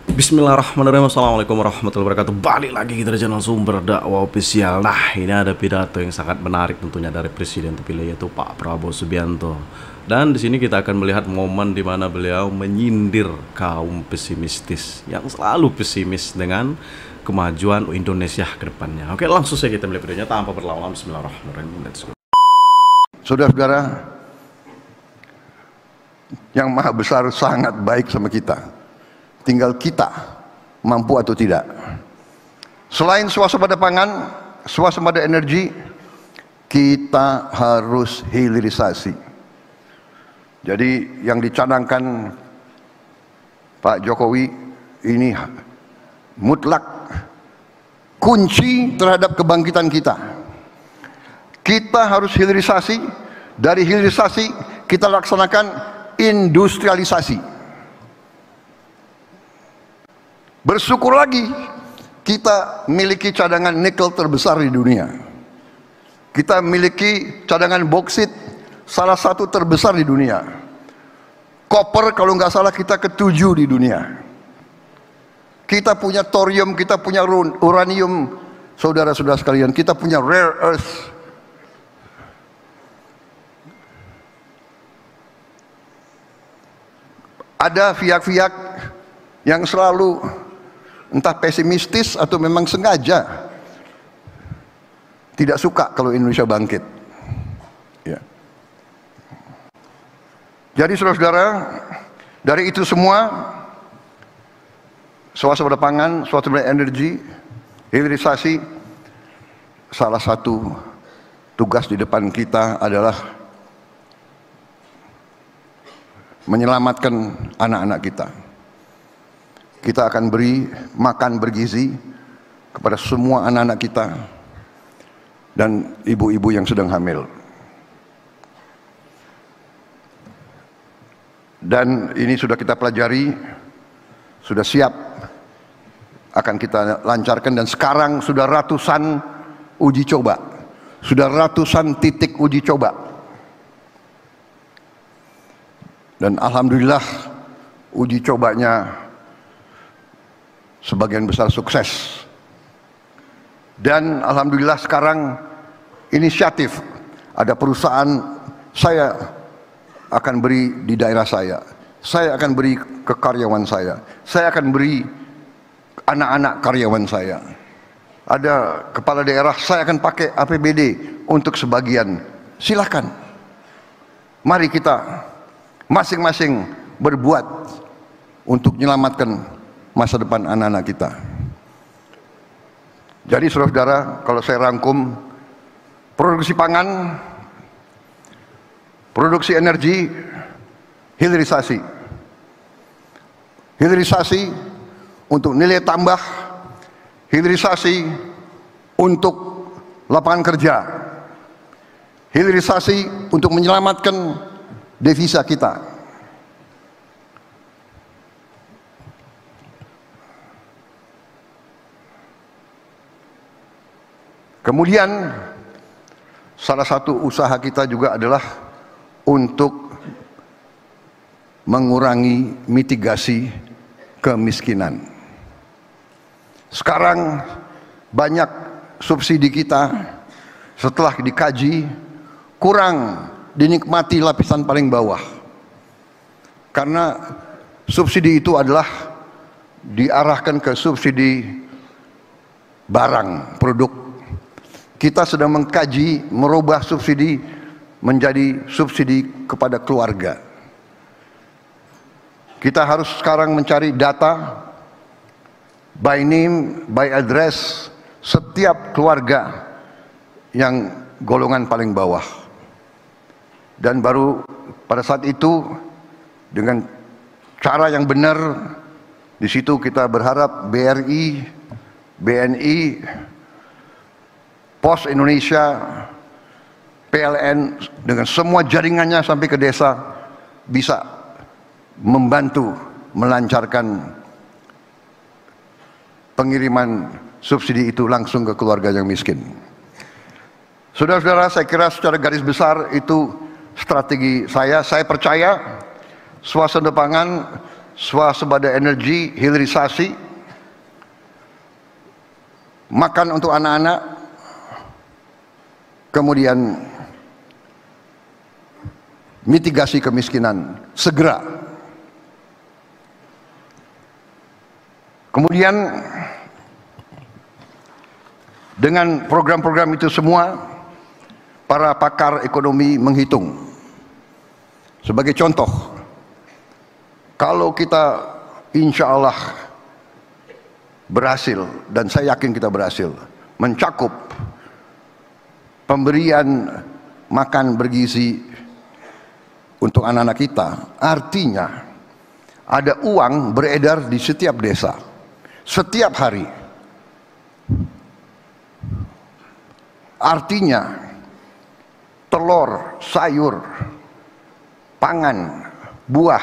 Bismillahirrahmanirrahim. Assalamualaikum warahmatullahi wabarakatuh. Balik lagi kita di channel Sumber Dakwah Official. Nah, ini ada pidato yang sangat menarik tentunya dari Presiden terpilih, yaitu Pak Prabowo Subianto. Dan di sini kita akan melihat momen di mana beliau menyindir kaum pesimistis yang selalu pesimis dengan kemajuan Indonesia ke depannya. Oke, langsung saja kita melihat videonya tanpa berlama-lama. Bismillahirrahmanirrahim. Let's go. Saudara-saudara, yang Maha Besar sangat baik sama kita. Tinggal kita mampu atau tidak. Selain swasembada pangan, swasembada energi, kita harus hilirisasi. Jadi yang dicanangkan Pak Jokowi ini mutlak kunci terhadap kebangkitan kita. Kita harus hilirisasi. Dari hilirisasi kita laksanakan industrialisasi. Bersyukur lagi kita miliki cadangan nikel terbesar di dunia. Kita miliki cadangan boksit salah satu terbesar di dunia. Koper kalau nggak salah kita ketujuh di dunia. Kita punya thorium, kita punya uranium, saudara-saudara sekalian. Kita punya rare earth. Ada pihak-pihak yang selalu entah pesimistis atau memang sengaja tidak suka kalau Indonesia bangkit. Ya. Jadi saudara-saudara, dari itu semua, swasembada pangan, swasembada energi, hilirisasi, salah satu tugas di depan kita adalah menyelamatkan anak-anak kita. Kita akan beri makan bergizi kepada semua anak-anak kita dan ibu-ibu yang sedang hamil. Dan ini sudah kita pelajari, sudah siap, akan kita lancarkan, dan sekarang sudah ratusan uji coba, sudah ratusan titik uji coba. Dan alhamdulillah uji cobanya sebagian besar sukses. Dan alhamdulillah sekarang inisiatif, ada perusahaan saya akan beri di daerah saya akan beri ke karyawan saya akan beri anak-anak karyawan saya. Ada kepala daerah, saya akan pakai APBD untuk sebagian. Silakan, mari kita masing-masing berbuat untuk menyelamatkan masa depan anak-anak kita. Jadi saudara-saudara, kalau saya rangkum, produksi pangan, produksi energi, hilirisasi. Hilirisasi untuk nilai tambah, hilirisasi untuk lapangan kerja, hilirisasi untuk menyelamatkan devisa kita. Kemudian salah satu usaha kita juga adalah untuk mengurangi mitigasi kemiskinan. Sekarang banyak subsidi kita setelah dikaji kurang dinikmati lapisan paling bawah. Karena subsidi itu adalah diarahkan ke subsidi barang, produk. Kita sedang mengkaji merubah subsidi menjadi subsidi kepada keluarga. Kita harus sekarang mencari data by name, by address setiap keluarga yang golongan paling bawah. Dan baru pada saat itu dengan cara yang benar, di situ kita berharap BRI, BNI, Pos Indonesia, PLN dengan semua jaringannya sampai ke desa bisa membantu melancarkan pengiriman subsidi itu langsung ke keluarga yang miskin. Saudara-saudara, saya kira secara garis besar itu strategi saya. Saya percaya swasembada pangan, swasembada energi, hilirisasi, makan untuk anak-anak, kemudian mitigasi kemiskinan segera. Kemudian dengan program-program itu semua, para pakar ekonomi menghitung. Sebagai contoh, kalau kita insya Allah berhasil, dan saya yakin kita berhasil, mencakup pemberian makan bergizi untuk anak-anak kita, artinya ada uang beredar di setiap desa, setiap hari. Artinya telur, sayur, pangan, buah,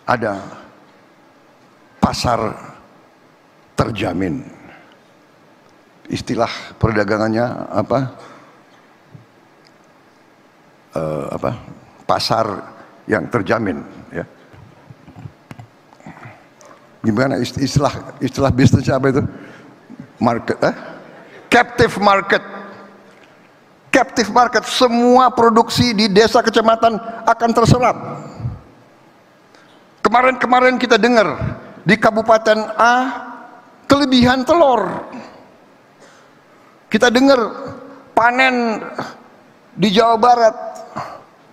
ada pasar terjamin. Istilah perdagangannya apa? Pasar yang terjamin, ya. Gimana istilah bisnisnya apa itu? Market, captive market. Captive market, semua produksi di desa kecamatan akan terserap. Kemarin kita dengar di Kabupaten A kelebihan telur. Kita dengar panen di Jawa Barat,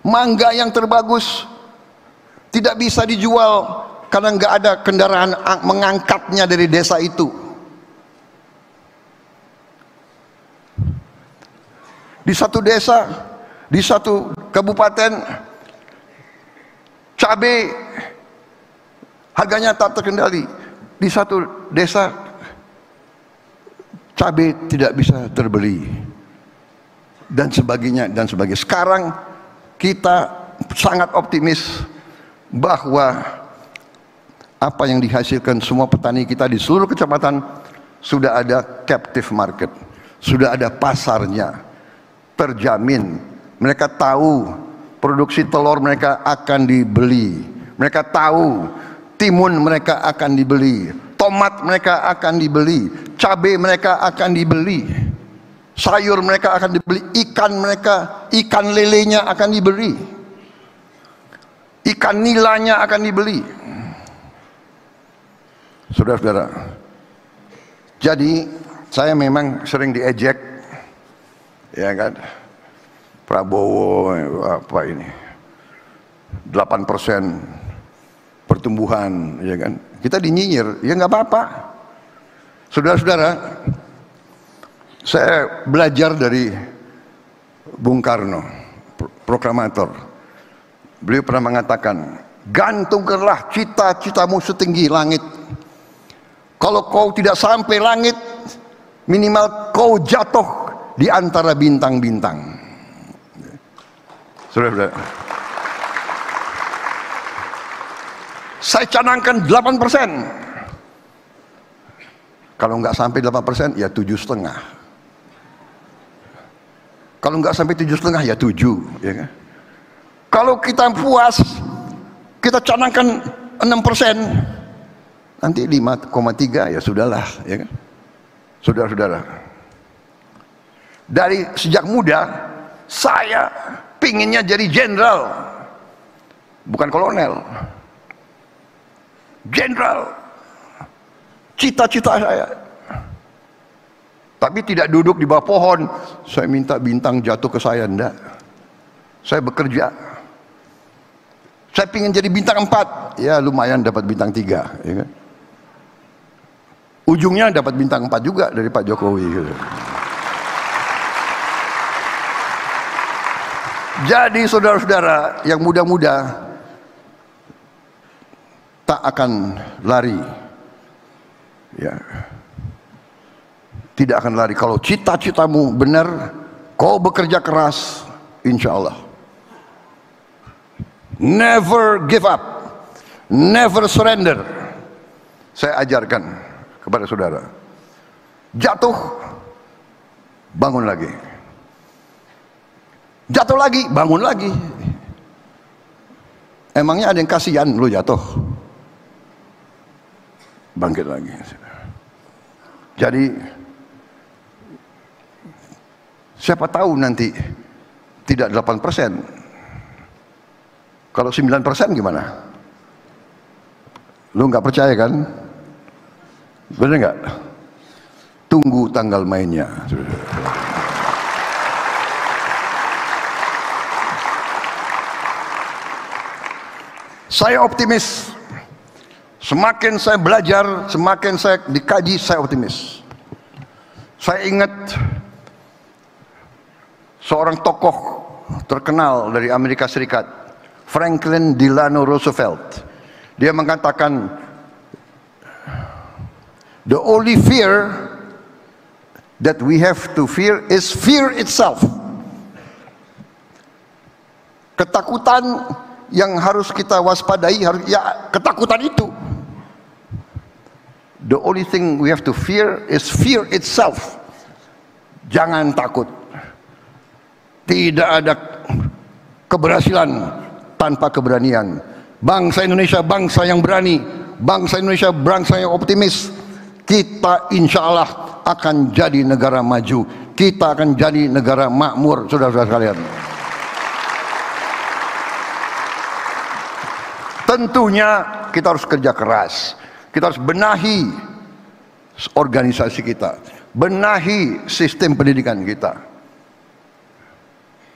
mangga yang terbagus tidak bisa dijual karena nggak ada kendaraan mengangkatnya dari desa itu. Di satu desa, di satu kabupaten, cabai harganya tak terkendali. Di satu desa, cabai tidak bisa terbeli, dan sebagainya dan sebagainya. Sekarang kita sangat optimis bahwa apa yang dihasilkan semua petani kita di seluruh kecamatan sudah ada captive market, sudah ada pasarnya, terjamin. Mereka tahu produksi telur mereka akan dibeli, mereka tahu timun mereka akan dibeli, tomat mereka akan dibeli, cabai mereka akan dibeli, sayur mereka akan dibeli, ikan lelenya akan dibeli, ikan nilanya akan dibeli. Saudara-saudara, jadi saya memang sering diejek, ya kan, Prabowo apa ini 8% pertumbuhan, ya kan, kita dinyinyir, ya nggak apa-apa. Saudara-saudara, saya belajar dari Bung Karno, proklamator. Beliau pernah mengatakan, gantungkanlah cita-citamu setinggi langit. Kalau kau tidak sampai langit, minimal kau jatuh di antara bintang-bintang. Saudara-saudara, saya canangkan 8%. Kalau nggak sampai 8%, ya 7,5. Kalau nggak sampai 7,5, ya 7, ya kan? Kalau kita puas, kita canangkan 6%. Nanti 5,3, ya sudahlah, ya kan? Saudara-saudara, dari sejak muda saya pinginnya jadi jenderal, bukan kolonel. Jenderal, cita-cita saya. Tapi tidak duduk di bawah pohon, saya minta bintang jatuh ke saya, enggak. Saya bekerja. Saya ingin jadi bintang 4, ya lumayan dapat bintang 3, ya kan? Ujungnya dapat bintang 4 juga dari Pak Jokowi, gitu. Jadi saudara-saudara yang muda-muda, tak akan lari, ya, tidak akan lari. Kalau cita-citamu benar, kau bekerja keras, insya Allah. Never give up, never surrender. Saya ajarkan kepada saudara, jatuh, bangun lagi. Jatuh lagi, bangun lagi. Emangnya ada yang kasihan lu jatuh? Bangkit lagi. Jadi siapa tahu nanti tidak 8%. Kalau 9% gimana? Lu nggak percaya kan? Bener nggak? Tunggu tanggal mainnya. Saya optimis. Semakin saya belajar, semakin saya dikaji, saya optimis. Saya ingat seorang tokoh terkenal dari Amerika Serikat, Franklin Delano Roosevelt. Dia mengatakan, the only fear that we have to fear is fear itself. Ketakutan yang harus kita waspadai harus ya ketakutan itu. The only thing we have to fear is fear itself. Jangan takut. Tidak ada keberhasilan tanpa keberanian. Bangsa Indonesia bangsa yang berani, bangsa Indonesia bangsa yang optimis. Kita insya Allah akan jadi negara maju. Kita akan jadi negara makmur, saudara-saudara sekalian. Tentunya kita harus kerja keras. Kita harus benahi organisasi kita, benahi sistem pendidikan kita,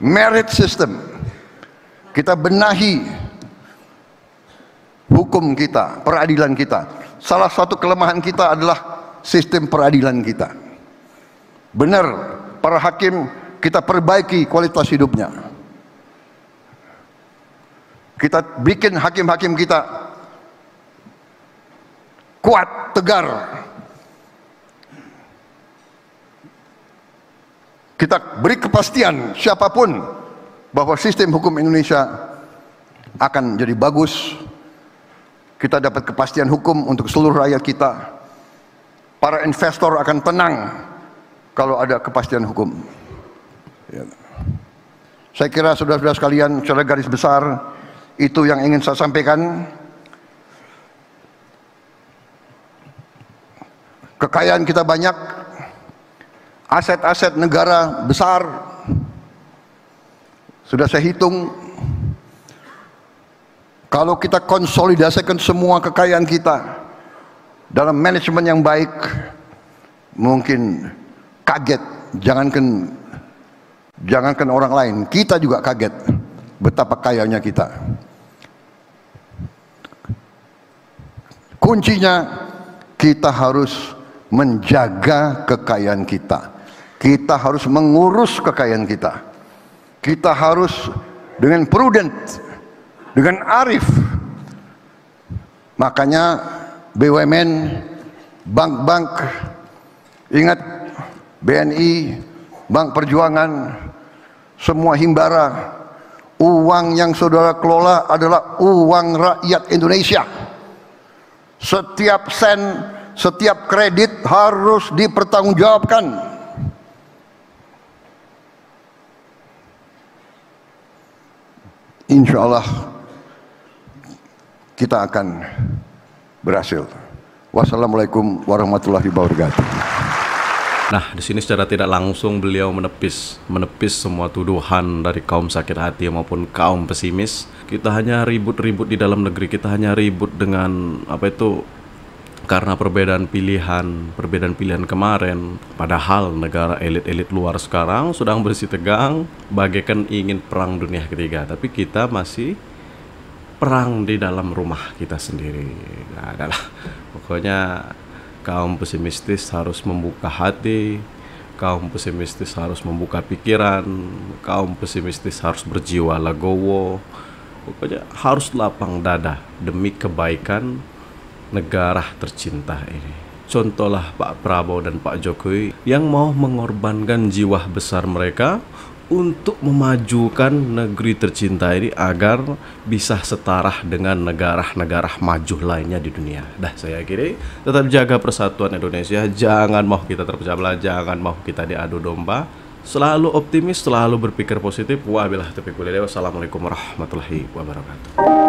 merit system. Kita benahi hukum kita, peradilan kita. Salah satu kelemahan kita adalah sistem peradilan kita. Benar, para hakim kita perbaiki kualitas hidupnya. Kita bikin hakim-hakim kita kuat, tegar. Kita beri kepastian siapapun bahwa sistem hukum Indonesia akan jadi bagus. Kita dapat kepastian hukum untuk seluruh rakyat kita. Para investor akan tenang kalau ada kepastian hukum. Ya. Saya kira saudara-saudara sekalian, secara garis besar itu yang ingin saya sampaikan. Kekayaan kita banyak, aset-aset negara besar. Sudah saya hitung, kalau kita konsolidasikan semua kekayaan kita dalam manajemen yang baik, mungkin kaget. Jangankan orang lain, kita juga kaget betapa kayanya kita. Kuncinya kita harus menjaga kekayaan kita. Kita harus mengurus kekayaan kita. Kita harus dengan prudent, dengan arif. Makanya BUMN, bank-bank, ingat BNI, Bank Perjuangan, semua himbara, uang yang saudara kelola adalah uang rakyat Indonesia. Setiap sen, setiap kredit harus dipertanggungjawabkan. Insya Allah kita akan berhasil. Wassalamualaikum warahmatullahi wabarakatuh. Nah, di sini secara tidak langsung beliau menepis semua tuduhan dari kaum sakit hati maupun kaum pesimis. Kita hanya ribut-ribut di dalam negeri, kita hanya ribut dengan karena perbedaan pilihan kemarin. Padahal negara elit-elit luar sekarang sedang bersih tegang, bagaikan ingin perang dunia ketiga. Tapi kita masih perang di dalam rumah kita sendiri. Nah, adalah pokoknya kaum pesimistis harus membuka hati, kaum pesimistis harus membuka pikiran, kaum pesimistis harus berjiwa legowo. Pokoknya harus lapang dada demi kebaikan negara tercinta ini. Contohlah Pak Prabowo dan Pak Jokowi yang mau mengorbankan jiwa besar mereka untuk memajukan negeri tercinta ini agar bisa setara dengan negara-negara maju lainnya di dunia. Saya kira tetap jaga persatuan Indonesia, jangan mau kita terpecah belah, jangan mau kita diadu domba. selalu optimis, selalu berpikir positif. Wabillahi taufiq wal hidayah. Wassalamualaikum warahmatullahi wabarakatuh.